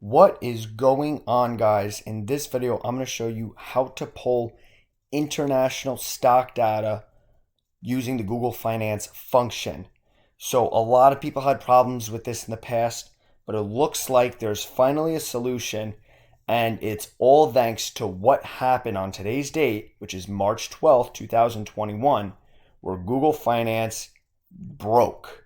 What is going on, guys? In this video, I'm going to show you how to pull international stock data using the Google Finance function. So a lot of people had problems with this in the past, but it looks like there's finally a solution, and it's all thanks to what happened on today's date, which is March 12th, 2021, where Google Finance broke.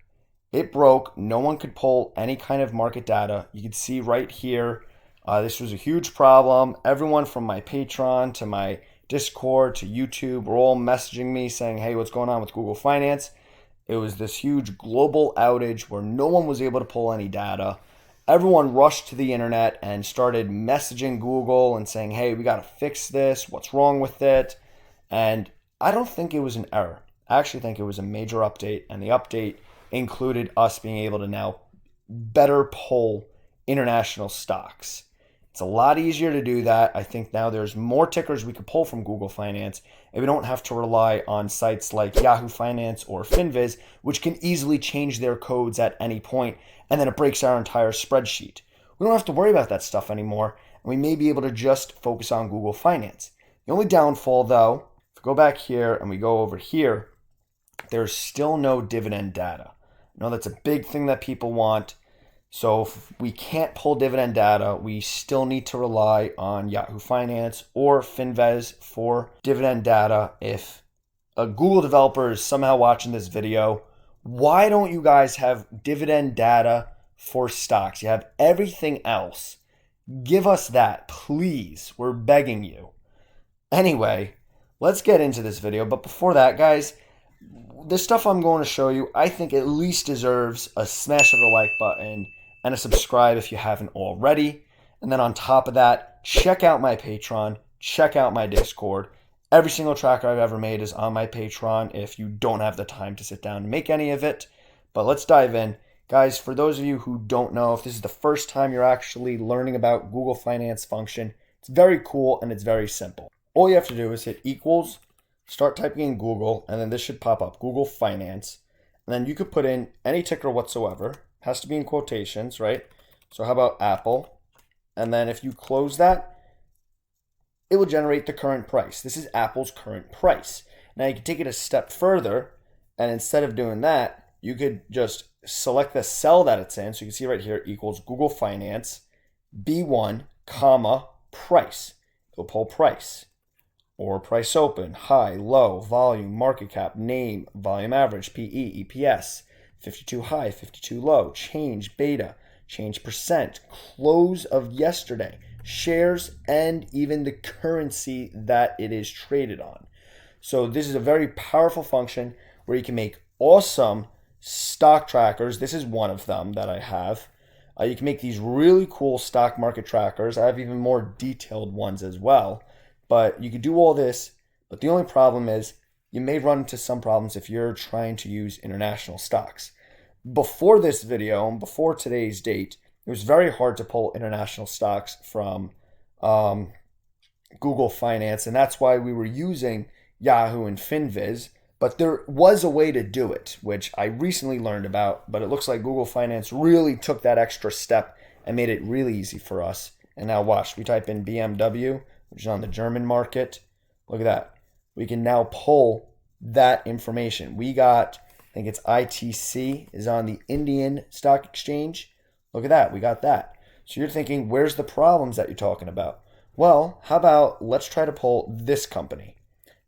It broke. No one could pull any kind of market data. You can see right here, this was a huge problem. Everyone from my Patreon to my Discord to YouTube were all messaging me saying, hey, what's going on with Google Finance? It was this huge global outage where no one was able to pull any data. Everyone rushed to the internet and started messaging Google and saying, hey, we got to fix this. What's wrong with it? And I don't think it was an error. I actually think it was a major update, and the update included us being able to now better pull international stocks. It's a lot easier to do that. I think now there's more tickers we could pull from Google Finance, and we don't have to rely on sites like Yahoo Finance or FinViz, which can easily change their codes at any point, and then it breaks our entire spreadsheet. We don't have to worry about that stuff anymore, and we may be able to just focus on Google Finance. The only downfall, though, if we go back here and we go over here, there's still no dividend data. I know that's a big thing that people want. So if we can't pull dividend data, we still need to rely on Yahoo Finance or FinViz for dividend data. If a Google developer is somehow watching this video, why don't you guys have dividend data for stocks? You have everything else. Give us that, please. We're begging you. Anyway, let's get into this video. But before that, guys, the stuff I'm going to show you, I think at least deserves a smash of the like button and a subscribe if you haven't already. And then on top of that, check out my Patreon, check out my Discord. Every single tracker I've ever made is on my Patreon if you don't have the time to sit down and make any of it. But let's dive in. Guys, for those of you who don't know, if this is the first time you're actually learning about Google Finance function, it's very cool and it's very simple. All you have to do is hit equals, start typing in Google, and then this should pop up, Google Finance. And then you could put in any ticker whatsoever. It has to be in quotations, right? So how about Apple? And then if you close that, it will generate the current price. This is Apple's current price. Now you can take it a step further, and instead of doing that, you could just select the cell that it's in. So you can see right here, equals Google Finance, B1, comma, price. It'll pull price. Or price open, high, low, volume, market cap, name, volume average, PE, EPS, 52 high, 52 low, change, beta, change percent, close of yesterday, shares, and even the currency that it is traded on. So this is a very powerful function where you can make awesome stock trackers. This is one of them that I have. You can make these really cool stock market trackers. I have even more detailed ones as well. But you could do all this, but the only problem is you may run into some problems if you're trying to use international stocks. Before this video, and before today's date, it was very hard to pull international stocks from Google Finance, and that's why we were using Yahoo and FinViz. But there was a way to do it, which I recently learned about, but it looks like Google Finance really took that extra step and made it really easy for us. And now watch, we type in BMW, which is on the German market. Look at that. We can now pull that information. We got, I think it's ITC is on the Indian Stock Exchange. Look at that. We got that. So you're thinking, where's the problems that you're talking about? Well, how about let's try to pull this company,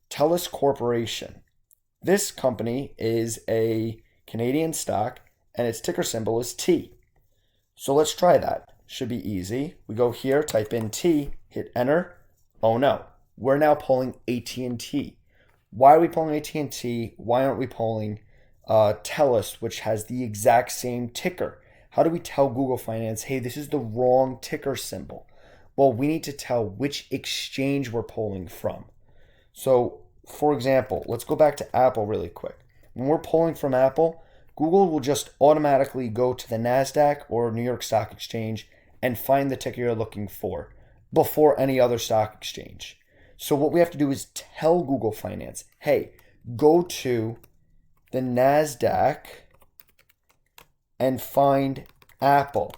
TELUS Corporation. This company is a Canadian stock, and its ticker symbol is T. So let's try that. Should be easy. We go here, type in T, hit enter. Oh no, we're now pulling AT&T. Why are we pulling AT&T? Why aren't we pulling TELUS, which has the exact same ticker? How do we tell Google Finance, hey, this is the wrong ticker symbol? Well, we need to tell which exchange we're pulling from. So, for example, let's go back to Apple really quick. When we're pulling from Apple, Google will just automatically go to the NASDAQ or New York Stock Exchange and find the ticker you're looking for before any other stock exchange. So what we have to do is tell Google Finance, hey, go to the NASDAQ and find Apple.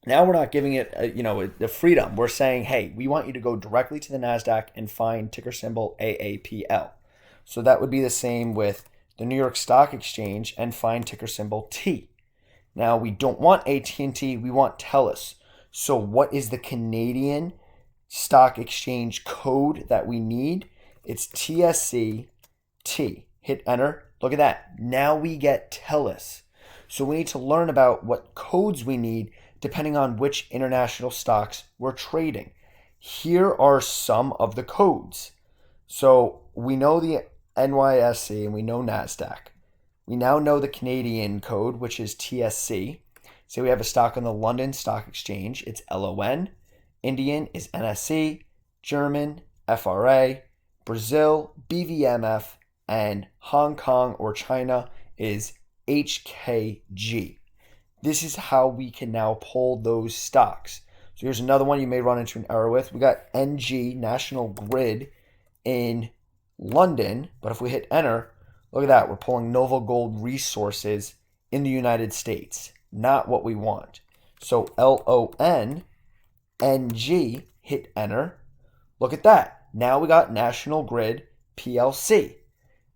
Now we're not giving it, the freedom. We're saying, hey, we want you to go directly to the NASDAQ and find ticker symbol AAPL. So that would be the same with the New York Stock Exchange and find ticker symbol T. Now we don't want AT&T, we want TELUS. So what is the Canadian Stock Exchange code that we need? It's TSCT. Hit enter. Look at that. Now we get TELUS. So we need to learn about what codes we need depending on which international stocks we're trading. Here are some of the codes. So we know the NYSE and we know NASDAQ. We now know the Canadian code, which is TSC. Say we have a stock on the London Stock Exchange, it's LON. Indian is NSE, German, FRA, Brazil, BVMF, and Hong Kong or China is HKG. This is how we can now pull those stocks. So here's another one you may run into an error with. We got NG, National Grid, in London, but if we hit enter, look at that. We're pulling Nova Gold Resources in the United States. Not what we want. So LON, NG, hit enter. Look at that. Now we got National Grid PLC.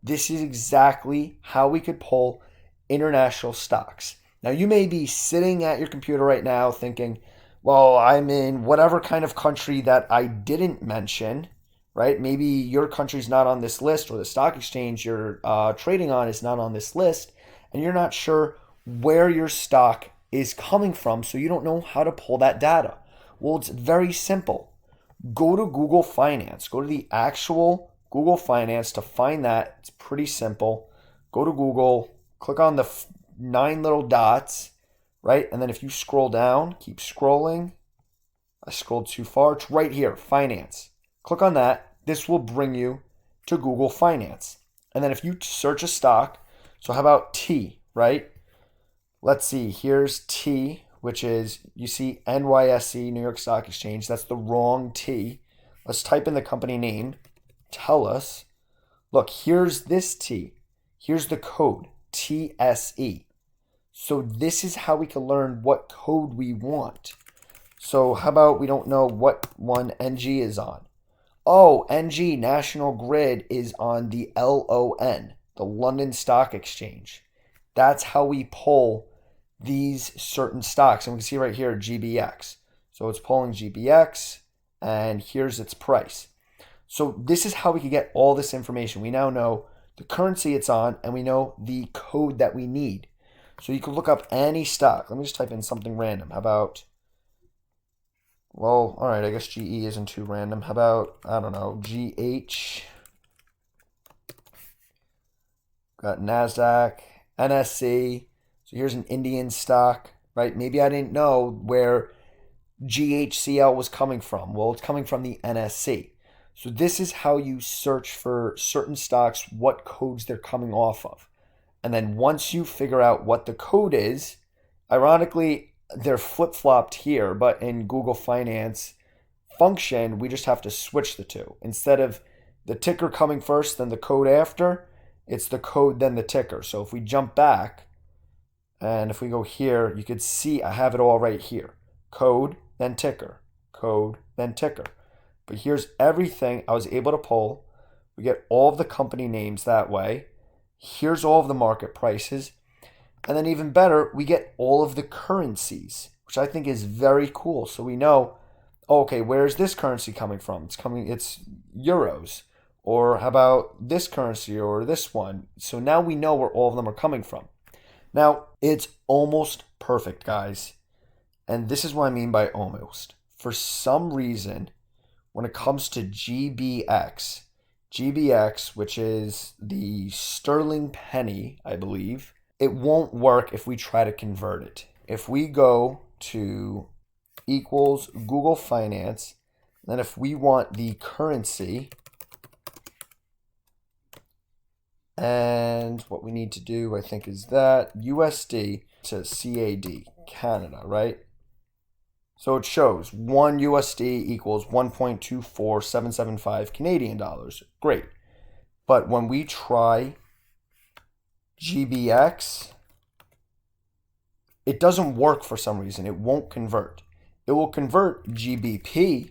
This is exactly how we could pull international stocks. Now you may be sitting at your computer right now thinking, well, I'm in whatever kind of country that I didn't mention, right? Maybe your country's not on this list, or the stock exchange you're trading on is not on this list, and you're not sure where your stock is coming from, so you don't know how to pull that data. Well, it's very simple. Go to Google Finance. Go to the actual Google Finance to find that. It's pretty simple. Go to Google, click on the 9 little dots, right? And then if you scroll down, keep scrolling. I scrolled too far. It's right here, Finance. Click on that. This will bring you to Google Finance. And then if you search a stock, so how about T, right? Let's see, here's T, which is, you see NYSE, New York Stock Exchange. That's the wrong T. Let's type in the company name, TELUS. Look, here's this T. Here's the code, TSE. So this is how we can learn what code we want. So how about we don't know what one NG is on? Oh, NG, National Grid, is on the LON, the London Stock Exchange. That's how we pull these certain stocks. And we can see right here, GBX. So it's pulling GBX, and here's its price. So this is how we can get all this information. We now know the currency it's on, and we know the code that we need. So you can look up any stock. Let me just type in something random. How about, well, all right, I guess GE isn't too random. How about, I don't know, GH. Got NASDAQ, NSC. So here's an Indian stock, right? Maybe I didn't know where GHCL was coming from. Well, it's coming from the NSC. So this is how you search for certain stocks, what codes they're coming off of. And then once you figure out what the code is, ironically, they're flip-flopped here, but in Google Finance function, we just have to switch the two. Instead of the ticker coming first, then the code after, it's the code, then the ticker. So if we jump back, and if we go here, you could see I have it all right here. Code, then ticker. Code, then ticker. But here's everything I was able to pull. We get all of the company names that way. Here's all of the market prices. And then even better, we get all of the currencies, which I think is very cool. So we know, okay, where's this currency coming from? It's euros. Or how about this currency or this one? So now we know where all of them are coming from. Now, it's almost perfect, guys. And this is what I mean by almost. For some reason, when it comes to GBX, which is the sterling penny, I believe, it won't work if we try to convert it. If we go to equals Google Finance, then if we want the currency, and what we need to do, I think, is that USD to CAD, Canada, right? So it shows 1 USD equals 1.24775 Canadian dollars. Great. But when we try GBX, it doesn't work for some reason. It won't convert. It will convert GBP,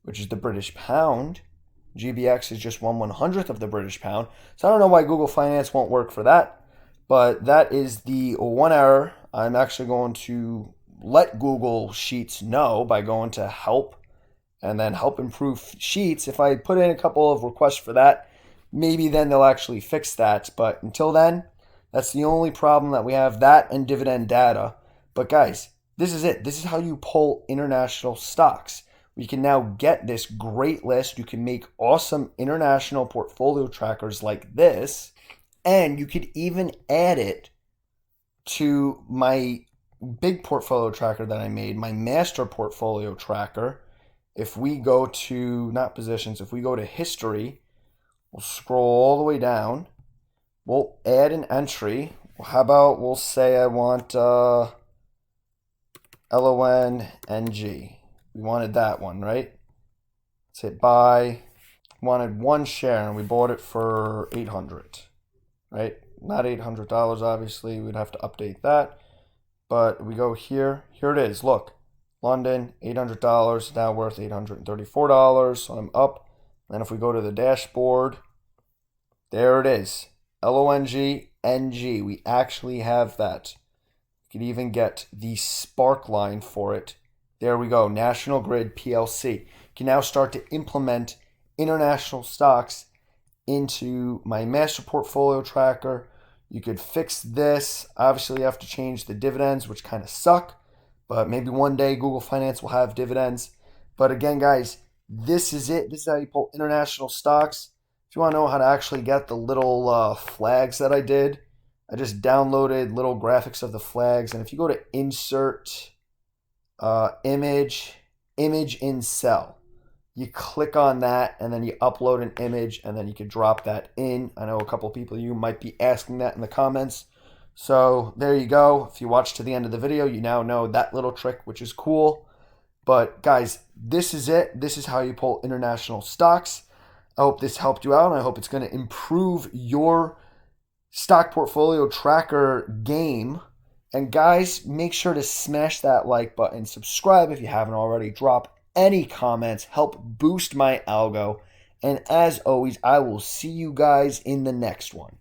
which is the British pound. GBX is just 1/100th of the British pound. So I don't know why Google Finance won't work for that, but that is the one error. I'm actually going to let Google Sheets know by going to help and then help improve Sheets. If I put in a couple of requests for that, maybe then they'll actually fix that. But until then, that's the only problem that we have, that and dividend data. But guys, this is it. This is how you pull international stocks. We can now get this great list. You can make awesome international portfolio trackers like this. And you could even add it to my big portfolio tracker that I made, my master portfolio tracker. If we go to, not positions, if we go to history, we'll scroll all the way down. We'll add an entry. How about we'll say I want LONNG. We wanted that one, right? Let's hit buy. Wanted one share and we bought it for 800, right? Not $800, obviously. We'd have to update that. But we go here. Here it is. Look. London, $800, now worth $834. So I'm up. And if we go to the dashboard, there it is. LONG, NG. We actually have that. You could even get the spark line for it. There we go. National Grid PLC. You can now start to implement international stocks into my master portfolio tracker. You could fix this. Obviously, you have to change the dividends, which kind of suck. But maybe one day Google Finance will have dividends. But again, guys, this is it. This is how you pull international stocks. If you want to know how to actually get the little flags that I did, I just downloaded little graphics of the flags. And if you go to insert image in cell, you click on that and then you upload an image and then you can drop that in. I know a couple people of you might be asking that in the comments. So there you go. If you watch to the end of the video, you now know that little trick, which is cool. But guys, this is it. This is how you pull international stocks. I hope this helped you out, and I hope it's going to improve your stock portfolio tracker game. And guys, make sure to smash that like button. Subscribe if you haven't already. Drop any comments. Help boost my algo. And as always, I will see you guys in the next one.